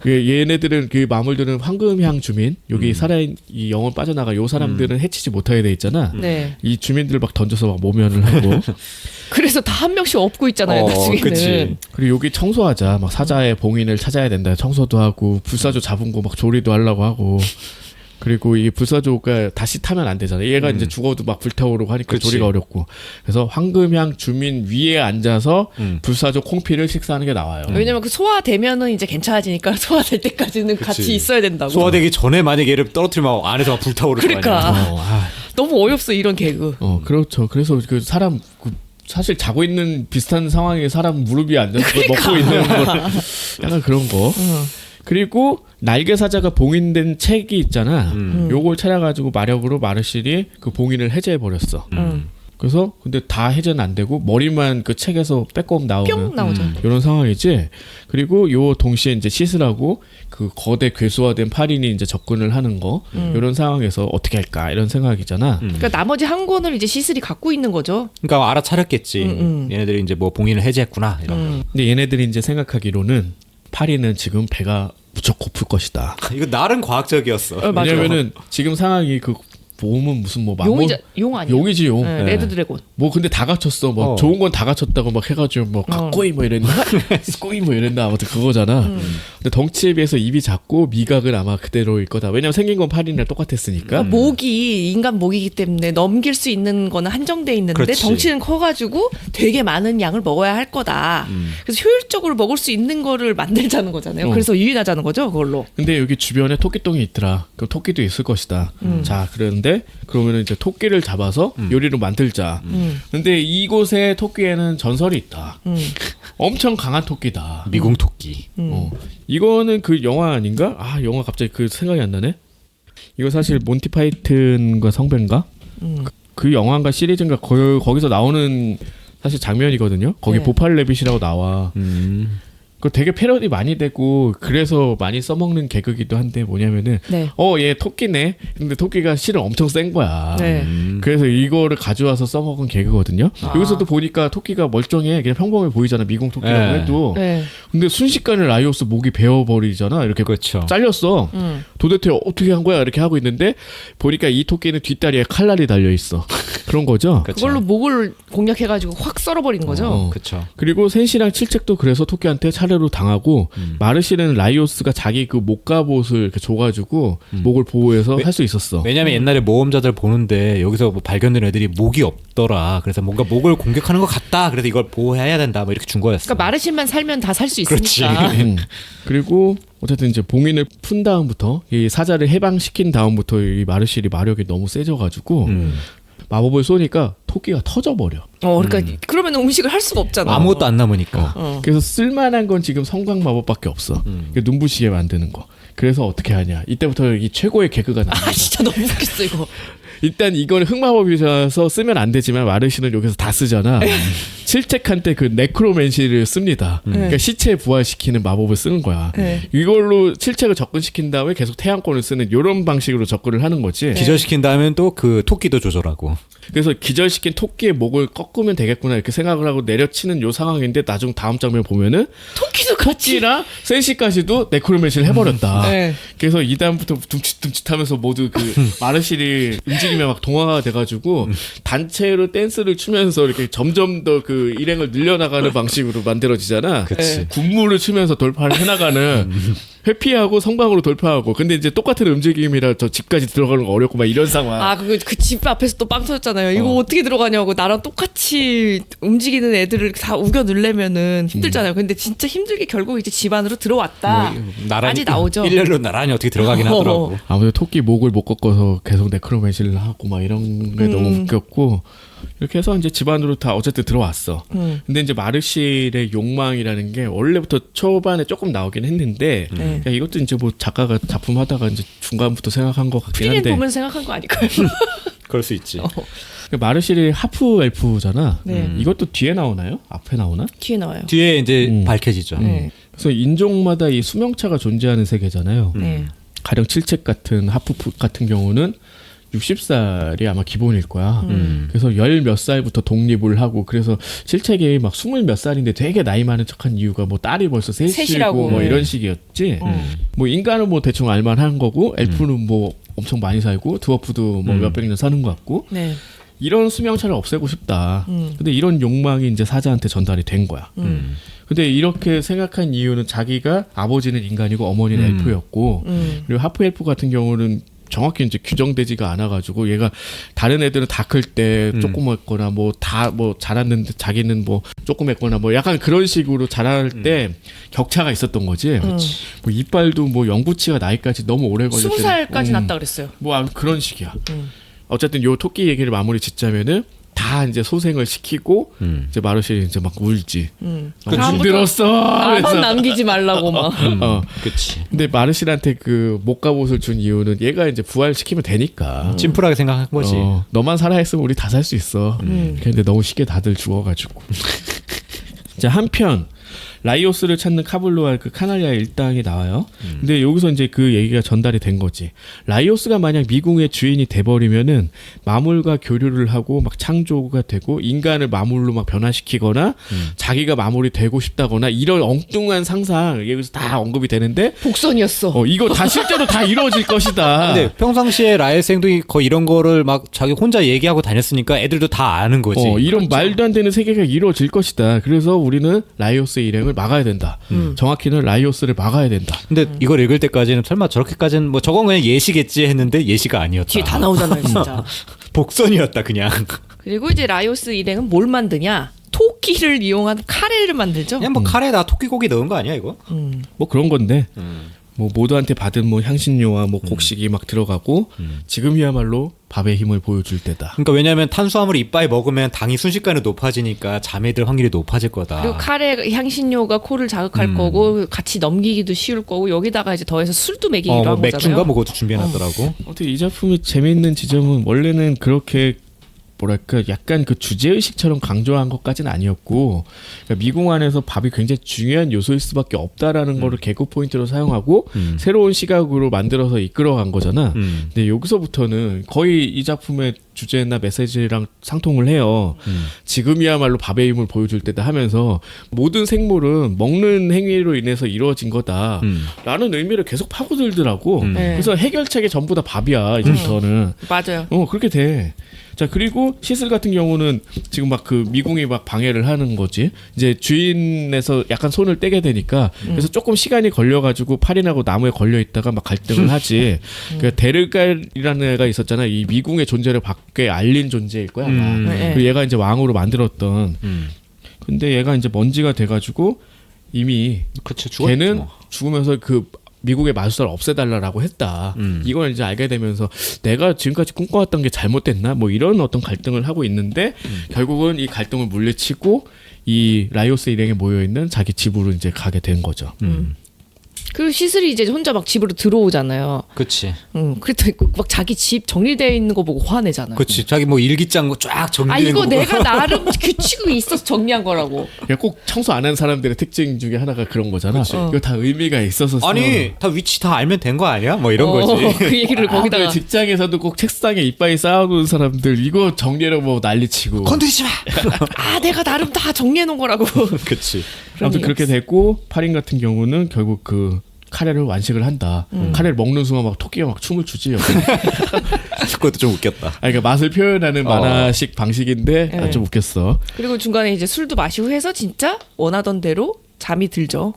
그 얘네들은 그 마물들은 황금향 주민 여기 살아있 이 영혼 빠져나가 요 사람들은 해치지 못하게 돼 있잖아. 네. 이 주민들 막 던져서 막 모면을 하고 그래서 다 한 명씩 없고 있잖아요. 나중에는. 그치. 그리고 여기 청소하자 막 사자의 봉인을 찾아야 된다 청소도 하고 불사조 잡은 거 막 조리도 하려고 하고 그리고 이 불사조가 다시 타면 안 되잖아요. 얘가 이제 죽어도 막 불타오르고 하니까 그치. 조리가 어렵고. 그래서 황금향 주민 위에 앉아서 불사조 콩피를 식사하는 게 나와요. 왜냐면 그 소화되면은 이제 괜찮아지니까 소화될 때까지는 그치. 같이 있어야 된다고. 소화되기 전에 만약에 얘를 떨어뜨리면 안에서 막 불타오를 거 그러니까. 아니야. 너무 어이없어 이런 개그. 그렇죠. 그래서 그 사람 사실 자고 있는 비슷한 상황에 사람 무릎 위에 앉아서 그러니까. 먹고 있는 거 약간 그런 거. 그리고 날개 사자가 봉인된 책이 있잖아. 요걸 찾아가지고 마력으로 마르실이 그 봉인을 해제해 버렸어. 그래서 근데 다 해제는 안 되고 머리만 그 책에서 빼꼼 나오는 뿅 나오죠. 이런 상황이지. 그리고 요 동시에 이제 시스라고 그 거대 괴수화된 파린이 이제 접근을 하는 거 이런 상황에서 어떻게 할까 이런 생각이잖아. 그러니까 나머지 한 권을 이제 시슬이 갖고 있는 거죠. 그러니까 알아차렸겠지. 얘네들이 이제 뭐 봉인을 해제했구나 이런. 근데 얘네들이 이제 생각하기로는 파리는 지금 배가 무척 고플 것이다. 이거 나름 과학적이었어. 맞아요. 왜냐면은 지금 상황이 그 보험은 무슨 뭐 용 아니야? 용이지 용. 네, 레드 드래곤. 뭐 근데 다 갖췄어. 뭐 좋은 건 다 갖췄다고 막 해가지고 뭐 가꼬이 뭐 이랬나, 스꼬이 뭐 이랬나 아무튼 그거잖아. 근데 덩치에 비해서 입이 작고 미각은 아마 그대로일 거다. 왜냐면 생긴 건 파린이랑 똑같았으니까. 목이 인간 목이기 때문에 넘길 수 있는 거는 한정돼 있는데 그렇지. 덩치는 커가지고 되게 많은 양을 먹어야 할 거다. 그래서 효율적으로 먹을 수 있는 거를 만들자는 거잖아요. 그래서 유인하자는 거죠, 그걸로. 근데 여기 주변에 토끼똥이 있더라. 그럼 토끼도 있을 것이다. 자, 그런데 그러면은 이제 토끼를 잡아서 요리로 만들자. 근데 이곳에 토끼에는 전설이 있다. 엄청 강한 토끼다. 미궁 토끼. 이거는 그 영화 아닌가? 아, 영화 갑자기 그 생각이 안 나네. 이거 사실 몬티 파이튼과 성배인가? 그 영화인가 시리즈인가 거기서 나오는 사실 장면이거든요. 거기 네. 보팔 레빗이라고 나와. 그 되게 패러디 많이 되고 그래서 많이 써먹는 개그기도 한데 뭐냐면은 네. 얘 토끼네. 근데 토끼가 실은 엄청 센 거야. 네. 그래서 이거를 가져와서 써먹은 개그거든요. 여기서도 보니까 토끼가 멀쩡해. 그냥 평범해 보이잖아. 미궁 토끼라고 네. 해도. 네. 근데 순식간에 라이오스 목이 베어버리잖아. 이렇게 그렇죠. 잘렸어. 도대체 어떻게 한 거야? 이렇게 하고 있는데 보니까 이 토끼는 뒷다리에 칼날이 달려 있어. 그런 거죠. 그걸로 목을 공략해가지고 확 썰어버린 거죠. 그렇죠. 그리고 센시랑 칠책도 그래서 토끼한테 차례로 당하고 마르실은 라이오스가 자기 그 목갑옷을 이렇게 줘가지고 목을 보호해서 할 수 있었어. 왜냐면 옛날에 모험자들 보는데 여기서 뭐 발견된 애들이 목이 없더라. 그래서 뭔가 목을 공격하는 것 같다. 그래서 이걸 보호해야 된다. 뭐 이렇게 준 거였어. 그러니까 마르실만 살면 다 살 수 있으니까. 그리고 어쨌든 이제 봉인을 푼 다음부터 이 사자를 해방시킨 다음부터 이 마르실이 마력이 너무 세져가지고 마법을 쏘니까 토끼가 터져버려. 그러니까 그러면 음식을 할 수가 없잖아. 아무것도 안 남으니까. 그래서 쓸만한 건 지금 성광 마법밖에 없어. 눈부시게 만드는 거. 그래서 어떻게 하냐. 이때부터 이 최고의 개그가 나와. 아 진짜 너무 웃겼어 이거. 일단 이거는 흑마법이라서 쓰면 안 되지만 마르시는 여기서 다 쓰잖아. 칠책한테 그 네크로맨시를 씁니다. 그러니까 시체 부활시키는 마법을 쓰는 거야. 네. 이걸로 칠책을 접근시킨 다음에 계속 태양권을 쓰는 이런 방식으로 접근을 하는 거지. 기절시킨 다음엔 또 그 토끼도 조절하고. 그래서 기절시킨 토끼의 목을 꺾으면 되겠구나 이렇게 생각을 하고 내려치는 요 상황인데 나중 다음 장면 보면은 토끼도 같이. 토끼랑 센시까지도 네크로맨시를 해버렸다. 네. 그래서 이 다음부터 둠칫둠칫하면서 모두 그 마르실이 움직이면 막 동화가 돼가지고 단체로 댄스를 추면서 이렇게 점점 더 그 일행을 늘려나가는 방식으로 만들어지잖아. 그치. 군무를 추면서 돌파를 해나가는 회피하고 성광으로 돌파하고. 근데 이제 똑같은 움직임이라 저 집까지 들어가는 거 어렵고 막 이런 상황. 아, 그 집 앞에서 또 빵 터졌잖아요. 이거 어떻게 들어가냐고. 나랑 똑같이 움직이는 애들을 다 우겨 넣으려면은 힘들잖아요. 근데 진짜 힘들게 결국 이제 집 안으로 들어왔다. 까지 나오죠. 일렬로 나란히 어떻게 들어가긴 하더라고. 아무튼 토끼 목을 못 꺾어서 계속 네크로맨시를 하고 막 이런 게 너무 웃겼고. 이렇게 해서 이제 집안으로 다 어쨌든 들어왔어. 근데 이제 마르실의 욕망이라는 게 원래부터 초반에 조금 나오긴 했는데 야, 이것도 이제 뭐 작가가 작품 하다가 이제 중간부터 생각한 것 같긴 필인 한데. 보면 생각한 거 아닐까요? 그럴 수 있지. 마르실이 하프 엘프잖아. 네. 이것도 뒤에 나오나요? 앞에 나오나? 뒤에 나와요. 뒤에 이제 밝혀지죠. 네. 그래서 인종마다 이 수명차가 존재하는 세계잖아요. 네. 가령 칠책 같은 하프 같은 경우는 60살이 아마 기본일 거야. 그래서 열 몇 살부터 독립을 하고 그래서 칠책이 막 20 몇 살인데 되게 나이 많은 척한 이유가 뭐 딸이 벌써 셋이고 셋이라고. 뭐 네. 이런 식이었지. 뭐 인간은 뭐 대충 알만한 거고 엘프는 뭐 엄청 많이 살고 드워프도 뭐 몇백 년 사는 것 같고 네. 이런 수명차를 없애고 싶다. 근데 이런 욕망이 이제 사자한테 전달이 된 거야. 근데 이렇게 생각한 이유는 자기가 아버지는 인간이고 어머니는 엘프였고 그리고 하프 엘프 같은 경우는 정확히 이제 규정되지가 않아가지고 얘가 다른 애들은 다 클 때 조그맣거나 뭐 다 뭐 자랐는데 자기는 뭐 조그맣거나 뭐 약간 그런 식으로 자랄 때 격차가 있었던 거지. 뭐 이빨도 뭐 영구치가 나이까지 너무 오래 걸렸대. 20살까지 났다 그랬어요. 뭐 그런 식이야. 어쨌든 요 토끼 얘기를 마무리 짓자면은 다 이제 소생을 시키고 이제 마르시 이제 막 울지. 힘들었어. 나만 남기지 말라고 막. 그치. 근데 마르실한테 그 목갑옷을 준 이유는 얘가 이제 부활시키면 되니까. 심플하게 생각한 거지. 너만 살아있으면 우리 다 살 수 있어. 근데 너무 쉽게 다들 죽어가지고. 자, 한편 라이오스를 찾는 카블루와 그 카날리아 일당이 나와요. 근데 여기서 이제 그 얘기가 전달이 된 거지. 라이오스가 만약 미궁의 주인이 돼버리면은 마물과 교류를 하고 막 창조가 되고 인간을 마물로 막 변화시키거나 자기가 마물이 되고 싶다거나 이런 엉뚱한 상상 여기서 다 언급이 되는데 복선이었어. 이거 다 실제로 다 이루어질 것이다. 근데 평상시에 라이생도 거의 이런 거를 막 자기 혼자 얘기하고 다녔으니까 애들도 다 아는 거지. 이런 말도 안 되는 세계가 이루어질 것이다. 그래서 우리는 라이오스의 일행을 막아야 된다. 정확히는 라이오스를 막아야 된다. 근데 이걸 읽을 때까지는 설마 저렇게까지는 뭐 저건 그냥 예시겠지 했는데 예시가 아니었다. 뒤에 다 나오잖아요, 진짜. 복선이었다 그냥. 그리고 이제 라이오스 일행은 뭘 만드냐? 토끼를 이용한 카레를 만들죠. 그냥 뭐 카레에다 토끼고기 넣은 거 아니야 이거? 뭐 그런 건데 뭐 모두한테 받은 뭐 향신료와 뭐 곡식이 막 들어가고 지금이야말로 밥의 힘을 보여줄 때다. 그러니까 왜냐하면 탄수화물을 이빨에 먹으면 당이 순식간에 높아지니까 잠에 들 확률이 높아질 거다. 그리고 카레 향신료가 코를 자극할 거고 같이 넘기기도 쉬울 거고 여기다가 이제 더해서 술도 먹이기로 한 거잖아요. 맥주인가 뭐 그것도 준비해놨더라고. 어떻게 이 작품이 재미있는 지점은 원래는 그렇게 뭐랄까 약간 그 주제의식처럼 강조한 것까지는 아니었고 그러니까 미궁 안에서 밥이 굉장히 중요한 요소일 수밖에 없다라는 거를 개그 포인트로 사용하고 새로운 시각으로 만들어서 이끌어간 거잖아. 근데 여기서부터는 거의 이 작품의 주제나 메시지랑 상통을 해요. 지금이야말로 밥의 힘을 보여줄 때다 하면서 모든 생물은 먹는 행위로 인해서 이루어진 거다 라는 의미를 계속 파고들더라고. 그래서 해결책이 전부 다 밥이야 이제부터는. 맞아요. 그렇게 돼. 자, 그리고 시슬 같은 경우는 지금 막 그 미궁이 막 방해를 하는 거지. 이제 주인에서 약간 손을 떼게 되니까 그래서 조금 시간이 걸려가지고 팔인하고 나무에 걸려 있다가 막 갈등을 하지. 그 데르갈이라는 애가 있었잖아. 이 미궁의 존재를 밖에 알린 존재일 거야 아마. 그리고 얘가 이제 왕으로 만들었던. 근데 얘가 이제 먼지가 돼가지고 이미 그치, 죽었지, 걔는 뭐. 죽으면서 그 미국의 마술사를 없애달라고 했다. 이걸 이제 알게 되면서 내가 지금까지 꿈꿔왔던 게 잘못됐나? 뭐 이런 어떤 갈등을 하고 있는데 결국은 이 갈등을 물리치고 이 라이오스 일행에 모여있는 자기 집으로 이제 가게 된 거죠. 그 시슬이 이제 혼자 막 집으로 들어오잖아요. 그치. 그랬더니 막 자기 집 정리되어 있는 거 보고 화내잖아요. 그치. 자기 뭐 일기장 쫙 정리된 이거 거 내가 나름 규칙이 있어서 정리한 거라고. 그러니까 꼭 청소 안 한 사람들의 특징 중에 하나가 그런 거잖아. 이거 다 의미가 있어서 아니 다 위치 다 알면 된 거 아니야? 뭐 이런 거지. 그 얘기를 거기다가. 직장에서도 꼭 책상에 이빨이 쌓아놓은 사람들 이거 정리하려고 뭐 난리치고 건드리지 마. 내가 나름 다 정리해 놓은 거라고. 그치. 아무튼 그렇게 됐고 파린 같은 경우는 결국 그 카레를 완식을 한다. 카레를 먹는 순간 막 토끼가 막 춤을 추지. 그것도 좀 웃겼다. 그러니까 맛을 표현하는 만화식 방식인데 좀 웃겼어. 그리고 중간에 이제 술도 마시고 해서 진짜 원하던 대로 잠이 들죠.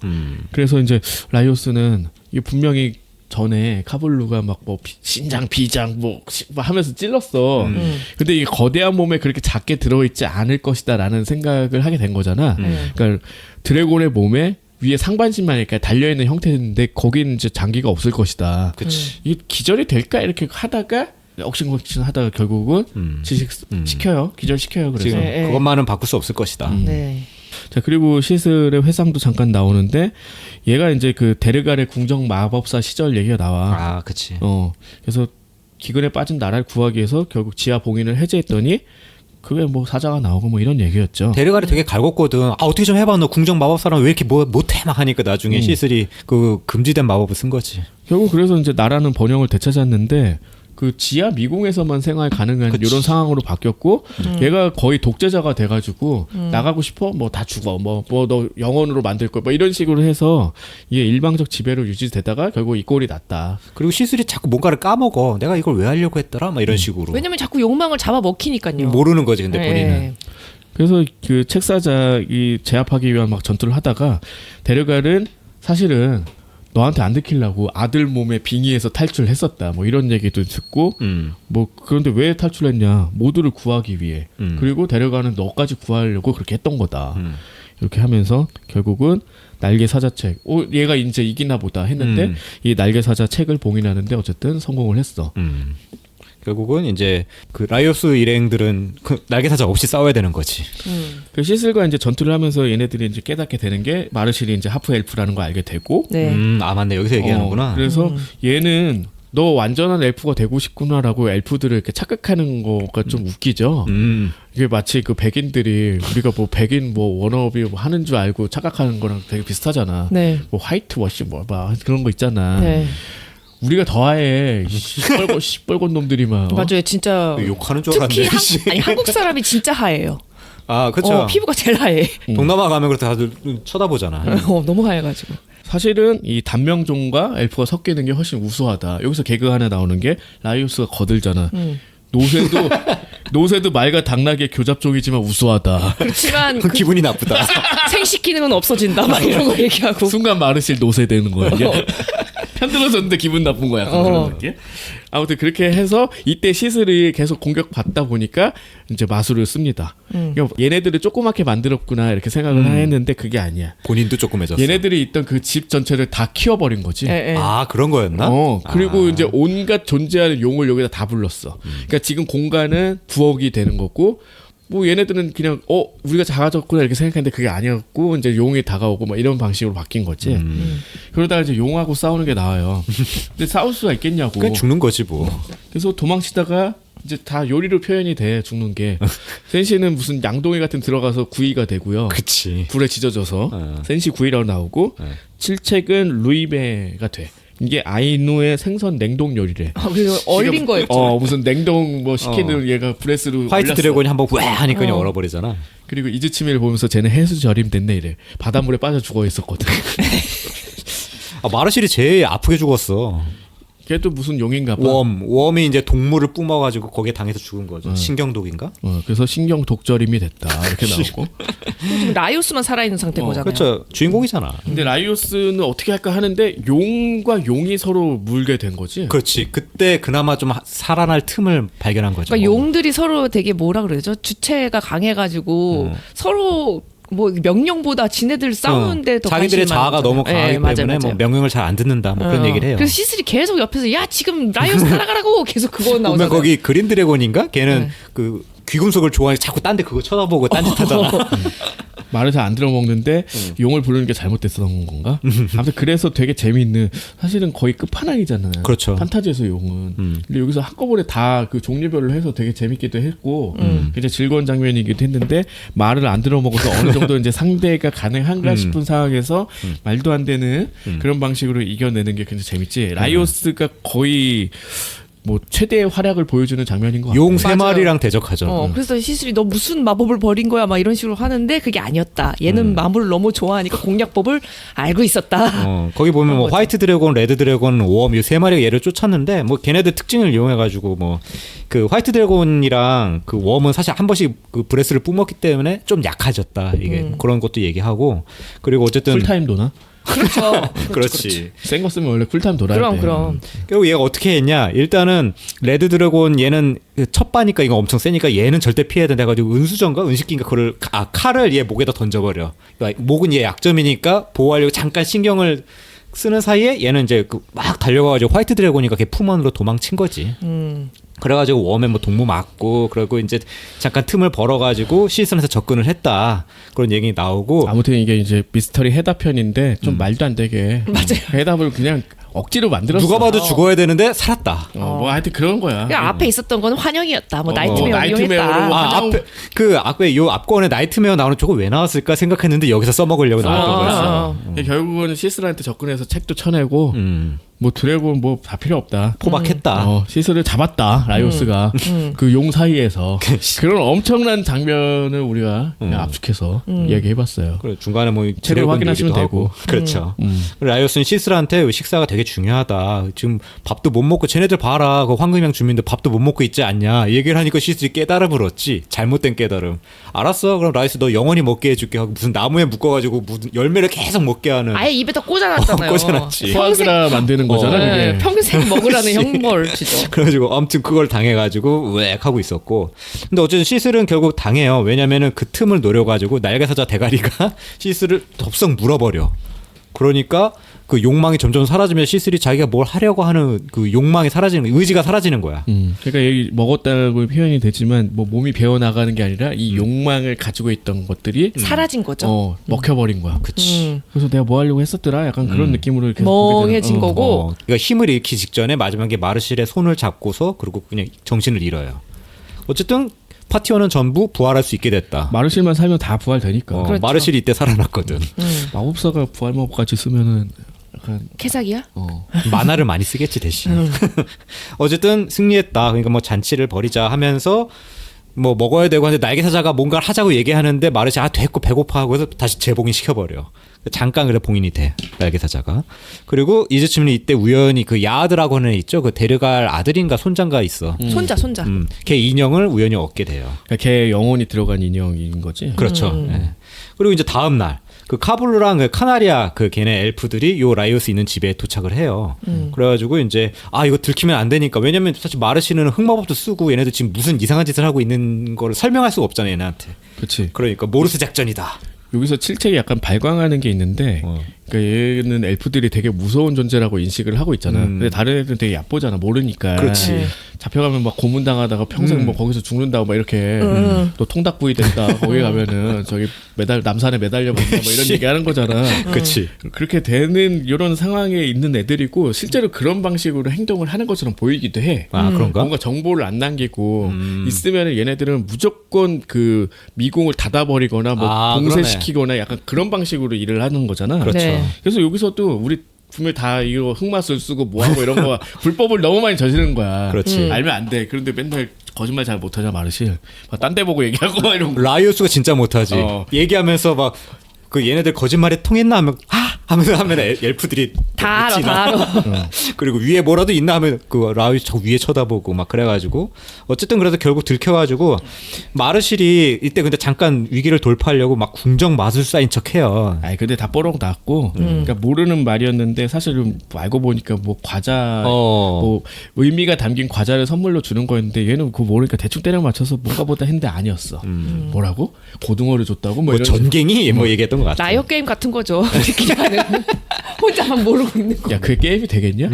그래서 이제 라이오스는 이게 분명히 전에 카블루가 막 뭐 신장 비장 뭐 하면서 찔렀어. 근데 이 거대한 몸에 그렇게 작게 들어있지 않을 것이다라는 생각을 하게 된 거잖아. 그러니까 드래곤의 몸에 위에 상반신만 이렇게 달려있는 형태인데 거기는 이제 장기가 없을 것이다. 이게 기절이 될까 이렇게 하다가 억신억신 하다가 결국은 시켜요. 기절시켜요. 그래서 지금 그것만은 바꿀 수 없을 것이다. 네. 자, 그리고 시슬의 회상도 잠깐 나오는데 얘가 이제 그 데르갈의 궁정 마법사 시절 얘기가 나와. 아, 그치. 그래서 기근에 빠진 나라를 구하기 위해서 결국 지하 봉인을 해제했더니 그게 뭐 사자가 나오고 뭐 이런 얘기였죠. 데르갈이 되게 갈궜거든. 어떻게 좀 해봐. 너 궁정 마법사랑 왜 이렇게 뭐 못해 막 하니까 나중에 시슬이 그 금지된 마법을 쓴 거지. 결국 그래서 이제 나라는 번영을 되찾았는데 그 지하 미궁에서만 생활 가능한 이런 상황으로 바뀌었고 얘가 거의 독재자가 돼가지고 나가고 싶어 뭐 다 죽어 뭐 너 영원으로 만들 거야 뭐 이런 식으로 해서 이게 일방적 지배로 유지되다가 결국 이 꼴이 났다. 그리고 시슬이 자꾸 뭔가를 까먹어. 내가 이걸 왜 하려고 했더라 막 이런 식으로. 왜냐면 자꾸 욕망을 잡아 먹히니까요. 모르는 거지 근데 본인은. 그래서 그 책사자 이 제압하기 위한 막 전투를 하다가 데르갈은 사실은 너한테 안 들키려고 아들 몸에 빙의해서 탈출했었다. 뭐 이런 얘기도 듣고 뭐 그런데 왜 탈출했냐? 모두를 구하기 위해. 그리고 데려가는 너까지 구하려고 그렇게 했던 거다. 이렇게 하면서 결국은 날개 사자책. 얘가 이제 이기나 보다 했는데 이 날개 사자 책을 봉인하는데 어쨌든 성공을 했어. 결국은 이제 그 라이오스 일행들은 그 날개 사자 없이 싸워야 되는 거지. 그 시슬과 이제 전투를 하면서 얘네들이 이제 깨닫게 되는 게 마르실이 이제 하프 엘프라는 걸 알게 되고. 네. 아 맞네 여기서 얘기하는구나. 그래서 얘는 너 완전한 엘프가 되고 싶구나라고 엘프들을 이렇게 착각하는 거가 좀 웃기죠. 이게 마치 그 백인들이 우리가 뭐 백인 뭐 워너비 뭐 하는 줄 알고 착각하는 거랑 되게 비슷하잖아. 네. 뭐 화이트 워시 뭐 그런 거 있잖아. 네. 우리가 더하해 시뻘건 놈들이만. 맞아요, 진짜. 욕하는 줄 특히 알았는데. 아니 한국 사람이 진짜 하얘요. 아 그렇죠. 피부가 제일 하얘. 동남아 가면 그렇게 다들 쳐다보잖아. 너무 하얘가지고. 사실은 이 단명종과 엘프가 섞이는 게 훨씬 우수하다. 여기서 개그 하나 나오는 게 라이오스가 거들잖아. 노새도 말과 당나귀의 교잡종이지만 우수하다. 그렇지만 기분이 나쁘다. 생식 기능은 없어진다. 막 이런 거 얘기하고. 순간 마르실 노새 되는 거야. 편들어졌는데 기분 나쁜 거야. 그런 느낌. 아무튼 그렇게 해서 이때 시슬이 계속 공격받다 보니까 이제 마술을 씁니다. 그러니까 얘네들을 조그맣게 만들었구나 이렇게 생각을 했는데 그게 아니야. 본인도 조금해졌어. 얘네들이 있던 그 집 전체를 다 키워버린 거지. 예, 예. 아 그런 거였나? 그리고 이제 온갖 존재하는 용을 여기다 다 불렀어. 그러니까 지금 공간은 부엌이 되는 거고, 뭐 얘네들은 그냥 우리가 작아졌구나 이렇게 생각했는데 그게 아니었고 이제 용이 다가오고 막 이런 방식으로 바뀐 거지. 그러다가 이제 용하고 싸우는 게 나와요. 근데 싸울 수가 있겠냐고. 그냥 죽는 거지 뭐. 그래서 도망치다가 이제 다 요리로 표현이 돼 죽는 게. 센시는 무슨 양동이 같은 들어가서 구이가 되고요. 그치. 불에 지져져서 센시 구이라고 나오고 칠책은 루이베가 돼. 이게 아이누의 생선 냉동 요리래. 그리고 얼린 거였죠. 무슨 냉동 뭐 시키는 얘가 브레스로 화이트 올렸어. 드래곤이 한번 왜 하니까 그냥 얼어버리잖아. 그리고 이즈치미를 보면서 쟤는 해수 절임 됐네 이래. 바닷물에 빠져 죽어 있었거든. 아, 마르실이 제일 아프게 죽었어. 걔도 무슨 용인가 봐. 웜이 이제 동물을 뿜어가지고 거기에 당해서 죽은 거죠. 신경독인가? 그래서 신경 독절임이 됐다 이렇게 나오고. 지금 라이오스만 살아있는 상태인 거잖아요. 그렇죠. 주인공이잖아. 근데 라이오스는 어떻게 할까 하는데 용과 용이 서로 물게 된 거지. 그렇지. 그때 그나마 좀 살아날 틈을 발견한 거죠. 그러니까 용들이 서로 되게 뭐라 그러죠? 주체가 강해가지고 서로 뭐 명령보다 지네들 싸우는데 더 자기들의 관심이 자아가 많은 너무 거잖아요. 강하기 맞아요, 때문에 맞아요. 뭐 명령을 잘 안 듣는다 뭐 그런 얘기를 해요. 그래서 시슬이 계속 옆에서 야 지금 라이오스 따라가라고 계속 그거 보면 나오잖아요. 거기 그린 드래곤인가? 걔는 그 귀금속을 좋아해 자꾸 딴 데 그거 쳐다보고 딴짓하잖아. 말을 잘 안 들어먹는데 용을 부르는 게 잘못됐던 건가? 아무튼 그래서 되게 재미있는, 사실은 거의 끝판왕이잖아요. 그렇죠. 판타지에서 용은. 근데 여기서 한꺼번에 다 그 종류별로 해서 되게 재밌기도 했고 굉장히 즐거운 장면이기도 했는데 말을 안 들어먹어서 어느 정도 이제 상대가 가능한가 싶은 상황에서 말도 안 되는 그런 방식으로 이겨내는 게 굉장히 재밌지. 라이오스가 거의 뭐 최대의 활약을 보여주는 장면인 것 같아요. 용 세 마리랑 대적하죠. 그래서 시슬이 너 무슨 마법을 버린 거야 막 이런 식으로 하는데 그게 아니었다. 얘는 마법을 너무 좋아하니까 공략법을 알고 있었다. 거기 보면 뭐 화이트 드래곤, 레드 드래곤, 웜 이 세 마리가 얘를 쫓았는데 뭐 걔네들 특징을 이용해가지고 뭐 그 화이트 드래곤이랑 그 웜은 사실 한 번씩 그 브레스를 뿜었기 때문에 좀 약해졌다. 이게 그런 것도 얘기하고 그리고 어쨌든 쿨타임 도나? 그렇죠. 그렇지. 센 거 쓰면 원래 쿨타임 돌아야 돼. 그럼. 결국 얘가 어떻게 했냐? 일단은 레드 드래곤 얘는 첫 바니까 이거 엄청 세니까 얘는 절대 피해야 된다 해가지고 은수전가 은식기인가 그걸 칼을 얘 목에다 던져버려. 그러니까 목은 얘 약점이니까 보호하려고 잠깐 신경을 쓰는 사이에 얘는 이제 막 달려가가지고 화이트 드래곤이니까 걔 품안으로 도망친 거지. 그래가지고 웜에 뭐 동무 맞고 그리고 이제 잠깐 틈을 벌어가지고 시선에서 접근을 했다 그런 얘기 나오고. 아무튼 이게 이제 미스터리 해답편인데 좀 말도 안 되게 해답을 그냥 억지로 만들었어. 누가 봐도 죽어야 되는데 살았다. 뭐 하여튼 그런 거야. 그냥 앞에 있었던 건 환영이었다. 뭐 나이트메어 나이트메어로 이용했다. 뭐 앞에 요 앞권에 나이트메어 나오는 저거 왜 나왔을까 생각했는데 여기서 써먹으려고 나왔던 거였어. 결국은 시스라한테 접근해서 책도 쳐내고 뭐 드래곤 뭐 다 필요 없다. 포박했다. 시스를 잡았다. 라이오스가 그 용 사이에서 그런 엄청난 장면을 우리가 그냥 압축해서 이야기해봤어요. 그래, 중간에 뭐 책을 드래곤 확인하시면 얘기도 되고. 하고. 그렇죠. 라이오스는 시스라한테 식사가 되게 중요하다. 지금 밥도 못 먹고 쟤네들 봐라. 그 황금양 주민들 밥도 못 먹고 있지 않냐. 이 얘기를 하니까 시스이 깨달음을 얻지. 잘못된 깨달음. 알았어. 그럼 라이오스 너 영원히 먹게 해줄게 하고 무슨 나무에 묶어가지고 무슨 열매를 계속 먹게 하는. 아예 입에다 꽂아놨잖아요. 꽂아놨지. 포아그라 만드는 거잖아. 네, 그게. 평생 먹으라는 형벌이죠. 그래가지고 아무튼 그걸 당해가지고 우엑 하고 있었고 근데 어쨌든 시슬은 결국 당해요. 왜냐면은 그 틈을 노려가지고 날개사자 대가리가 시슬을 덥석 물어버려. 그러니까 그 욕망이 점점 사라지면 시슬이 자기가 뭘 하려고 하는 그 욕망이 사라지는 의지가 사라지는 거야. 그러니까 여기 먹었다고 표현이 되지만 뭐 몸이 배어 나가는 게 아니라 이 욕망을 가지고 있던 것들이 사라진 거죠. 먹혀버린 거야. 그치. 그래서 내가 뭐 하려고 했었더라. 약간 그런 느낌으로 계속 보게 멍해진 되는- 거고. 그러니까 힘을 잃기 직전에 마지막에 마르실의 손을 잡고서 그리고 그냥 정신을 잃어요. 어쨌든 파티원은 전부 부활할 수 있게 됐다. 마르실만 살면 다 부활되니까. 그렇죠. 마르실이 이때 살아났거든. 마법사가 부활 마법까지 쓰면은 약간 캐삭이야? 만화를 많이 쓰겠지 대신. 어쨌든 승리했다. 그러니까 뭐 잔치를 벌이자 하면서 뭐 먹어야 되고 하는데 날개사자가 뭔가를 하자고 얘기하는데 마르시 됐고 배고파 하고 해서 다시 재봉인 시켜버려. 잠깐 그래 봉인이 돼 날개사자가. 그리고 이즈치는 이때 우연히 그 야아드라고 하는 애 있죠. 그 데려갈 아들인가 손자인가 있어. 손자. 걔 인형을 우연히 얻게 돼요. 그러니까 걔 영혼이 들어간 인형인 거지. 그렇죠. 예. 그리고 이제 다음 날. 그 카블루랑 그 카나리아 그 걔네 엘프들이 요 라이오스 있는 집에 도착을 해요. 그래가지고 이제 이거 들키면 안 되니까 왜냐면 사실 마르시는 흑마법도 쓰고 얘네들 지금 무슨 이상한 짓을 하고 있는 거를 설명할 수가 없잖아 얘네한테. 그렇지. 그러니까 모르스 작전이다. 여기서 칠책이 약간 발광하는 게 있는데, 그러니까 얘는 엘프들이 되게 무서운 존재라고 인식을 하고 있잖아. 근데 다른 애들은 되게 얕보잖아. 모르니까. 그렇지. 잡혀가면 막 고문당하다가 평생 뭐 거기서 죽는다고 막 이렇게 또 통닭구이 된다. 거기 가면은 저기 남산에 매달려 본다 뭐 이런 얘기하는 거잖아. 그렇지. 그렇게 되는 이런 상황에 있는 애들이고 실제로 그런 방식으로 행동을 하는 것처럼 보이기도 해. 그런가? 뭔가 정보를 안 남기고 있으면은 얘네들은 무조건 그 미궁을 닫아버리거나 뭐 봉쇄시키거나 약간 그런 방식으로 일을 하는 거잖아. 그렇죠. 네. 그래서 여기서도 우리 분명 다 이거 흑마술 쓰고 뭐하고 이런 거 불법을 너무 많이 저지르는 거야. 그렇지. 알면 안 돼. 그런데 맨날 거짓말 잘 못하자 마르실. 딴 데 보고 얘기하고 막 이런 거. 라이오스가 진짜 못하지. 얘기하면서 막 그 얘네들 거짓말에 통했나 하면 하면서 하면 엘프들이 다 웃지 알아. 그리고 위에 뭐라도 있나 하면 그 라이오스 저 위에 쳐다보고 막 그래가지고 어쨌든 그래서 결국 들켜가지고 마르실이 이때 근데 잠깐 위기를 돌파하려고 막 궁정 마술사인 척해요. 근데 다 뽀록 났고, 그러니까 모르는 말이었는데 사실은 알고 보니까 뭐 과자, 뭐 의미가 담긴 과자를 선물로 주는 거였는데 얘는 그거 모르니까 대충 때려 맞춰서 뭔가 보다 했는데 아니었어. 뭐라고? 고등어를 줬다고? 뭐 이런 전갱이 뭐 얘기했던 것 같아. 라이어 게임 같은 거죠. 우리끼리 하는 혼자만 모르고 있는 거. 야, 그게 게임이 되겠냐?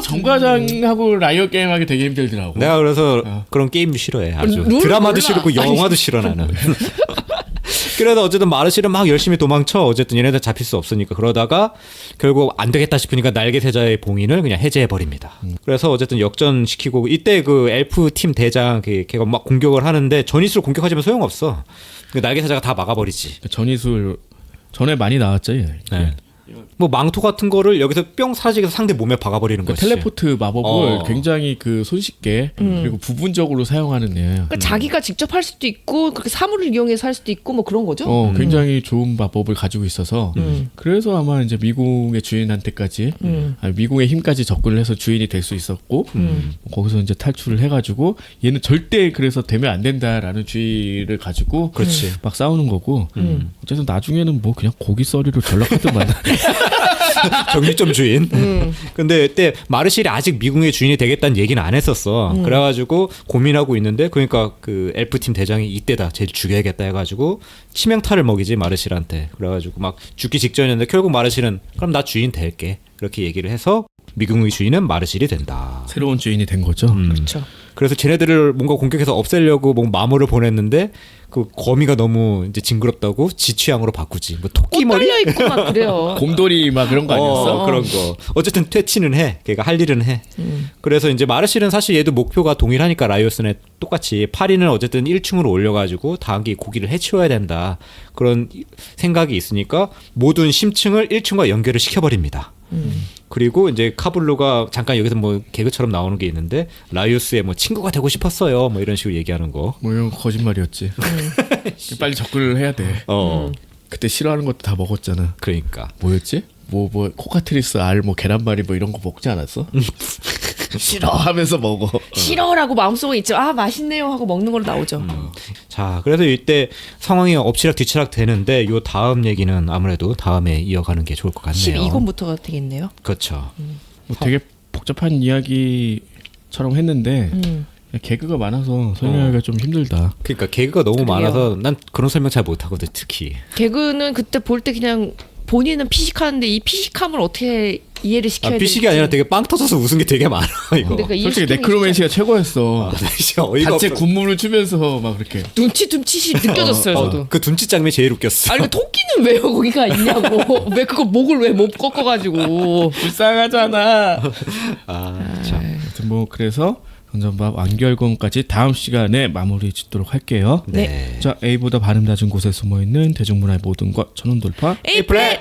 정과장하고 라이어 게임 하기 되게 힘들더라고. 내가 그래서 그런 게임도 싫어해. 아주 드라마도 싫고 영화도 싫어 나는. 그래도 어쨌든 마르실은 막 열심히 도망쳐. 어쨌든 얘네들 잡힐 수 없으니까. 그러다가 결국 안 되겠다 싶으니까 날개세자의 봉인을 그냥 해제해 버립니다. 그래서 어쨌든 역전시키고 이때 그 엘프 팀 대장 걔가 막 공격을 하는데 전이수로 공격하지만 소용없어. 그 날개세자가 다 막아버리지. 전이술 전에 많이 나왔죠. 네. 뭐 망토 같은 거를 여기서 뿅 사라지게 해서 상대 몸에 박아버리는 거지. 텔레포트 마법을 굉장히 그 손쉽게 그리고 부분적으로 사용하는 애. 그러니까 자기가 직접 할 수도 있고 그렇게 사물을 이용해서 할 수도 있고 뭐 그런 거죠. 굉장히 좋은 마법을 가지고 있어서 그래서 아마 이제 미궁의 주인한테까지 미궁의 힘까지 접근을 해서 주인이 될 수 있었고 거기서 이제 탈출을 해가지고 얘는 절대 그래서 되면 안 된다라는 주의를 가지고 그렇지. 막 싸우는 거고 어쨌든 나중에는 뭐 그냥 고기 썰이로 전락하더만. 정육점 주인. 근데 이때 마르실이 아직 미궁의 주인이 되겠다는 얘기는 안 했었어. 그래가지고 고민하고 있는데 그러니까 그 엘프팀 대장이 이때다 쟤를 죽여야겠다 해가지고 치명타를 먹이지 마르실한테. 그래가지고 막 죽기 직전이었는데 결국 마르실은 그럼 나 주인 될게 그렇게 얘기를 해서 미궁의 주인은 마르실이 된다. 새로운 주인이 된 거죠. 그렇죠. 그래서 쟤네들을 뭔가 공격해서 없애려고 뭔가 마물을 보냈는데 그 거미가 너무 이제 징그럽다고 지 취향으로 바꾸지. 뭐 토끼 머리 떨려 있고 막 그래요. 곰돌이 막 그런 거 아니었어? 그런 거. 어쨌든 퇴치는 해. 걔가 할 일은 해. 그래서 이제 마르실은 사실 얘도 목표가 동일하니까 라이오스네 똑같이 파리는 어쨌든 1층으로 올려가지고 다한기 고기를 해치워야 된다. 그런 생각이 있으니까 모든 심층을 1층과 연결을 시켜버립니다. 그리고 이제 카블루가 잠깐 여기서 뭐 개그처럼 나오는 게 있는데 라이오스의 뭐 친구가 되고 싶었어요. 뭐 이런 식으로 얘기하는 거. 뭐 이런 거 거짓말이었지. 빨리 접근을 해야 돼. 그때 싫어하는 것도 다 먹었잖아. 그러니까. 뭐였지? 뭐 코카트리스 알 뭐 계란말이 뭐 이런 거 먹지 않았어? 싫어하면서 먹어. 싫어라고 마음속에 있죠. 아 맛있네요 하고 먹는 걸로 나오죠. 자, 그래서 이때 상황이 엎치락 뒤치락 되는데 요 다음 얘기는 아무래도 다음에 이어가는 게 좋을 것 같네요. 12권부터가 되겠네요. 그렇죠. 뭐 되게 복잡한 이야기처럼 했는데 개그가 많아서 설명하기가 좀 힘들다. 그러니까 개그가 너무 그래요. 많아서 난 그런 설명 잘 못하거든 특히. 개그는 그때 볼 때 그냥 본인은 피식하는데 이 피식함을 어떻게 이해를 시켜야 될지. 피식이 아니라 되게 빵 터져서 웃은 게 되게 많아 이거. 그러니까 솔직히 이해시키는 게 네크로맨시가 최고였어. 진짜 어이가 단체 없어. 군무를 추면서 막 그렇게. 눈치 느껴졌어요 저도. 그 둠치 장면이 제일 웃겼어. 아니 그 토끼는 왜요 거기가 있냐고. 왜 그거 목을 왜 못 꺾어가지고. 불쌍하잖아. 참. 아무튼 뭐 그래서 전전밥 완결gon까지 다음 시간에 마무리 짓도록 할게요. 네. 자, A보다 발음 낮은 곳에 숨어있는 대중문화의 모든 것 천원 돌파. 에이프렛.